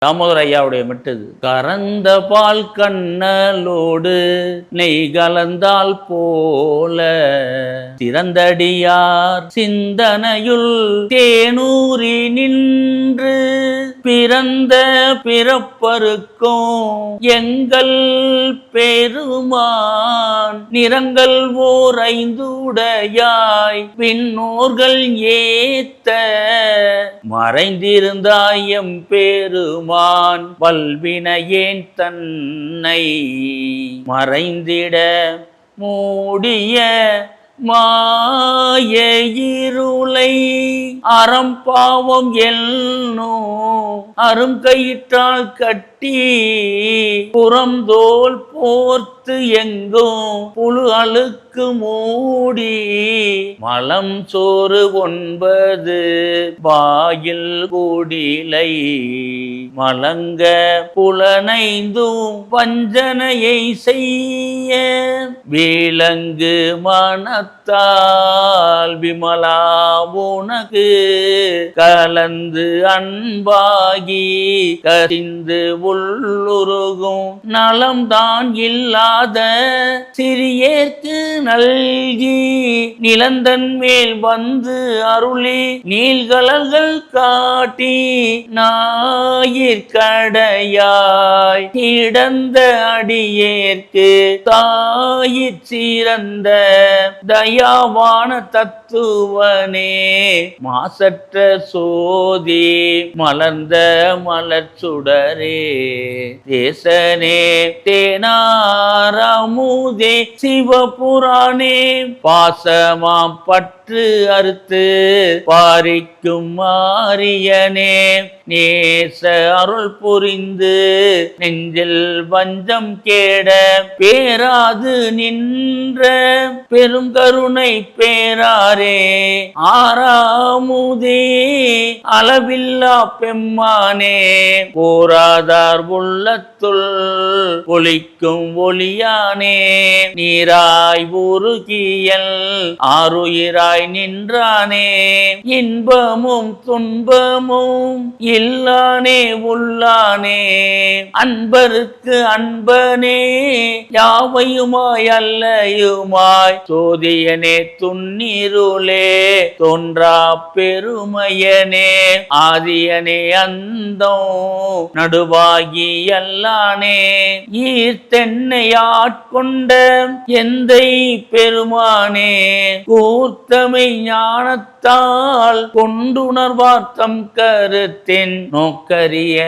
தாமோதர ஐயாவுடைய மெட்டது. கறந்த பால் கண்ணலோடு நெய் கலந்தால் போல திறந்தடியார் சிந்தனையுள் தேனூரி நின்று பிறந்த பிறப்பருக்கும் எங்கள் பெருமான் நிறங்கள் ஓர் ஐந்துடையாய் விண்ணோர்கள் ஏத்த மறைந்திருந்தாயம் பெருமான் வல்வினையேன் தன்னை மறைந்திட மூடிய மாய இருளை அறம்பாவம் எல்னோ அருங்கயிற்றால் கட்டி புறந்தோல் போர்த்து எங்கும் புழு அழுக்கு மூடி மலம் சோறு 9 வாயில் கூடிலை மலங்க புலனைந்தும் வஞ்சனையை செய்ய விலங்கு மனத்தால் விமலா உனக்கு கலந்து அன்பாகி கசிந்து உள்ளுருகும் நலம்தான் இல்லாத சிறியேற்கு நல்கி நிலந்தன் மேல் வந்து அருளி நீள்கலர்கள் காட்டி ஞாயிற்கடையாய் கிடந்த அடியேற்கு தாயிற் சிறந்த தயாவான தத்துவனே மாசற்ற சோதி மலர்ந்த மலர்ச்சுடரே தேசனே தேனாரமுதே சிவபுராணே பாசமாம் பற்று அறுத்து பாரிக்கும் மாரியனே நேச அருள் புரிந்து நெஞ்சில் வஞ்சம் கேட பேராது நின்ற பெருங்கருணை பேராரே ஆறாமுதே அளவில்லா பெம்மானே போராதார் உள்ளத்துள் ஒளிக்கும் ஒளியானே நீராய் உருகியல் ஆருயிராய் நின்றானே இன்பமும் துன்பமும் இல்லானே உள்ளானே அன்பருக்கு அன்பனே யாவையுமாய் அல்லையுமாய் சோதியனே துன்னிருளே தோன்றா பெருமையனே ஆதியனே அந்தம் நடுவாகி அல்லானே ஈர்த்தென்னை ஆட்கொண்ட எந்தை பெருமானே கூர்த்தமை ஞானத்தால் கொண்டுணர்வார்த்தம் கருத்தின் நோக்கரிய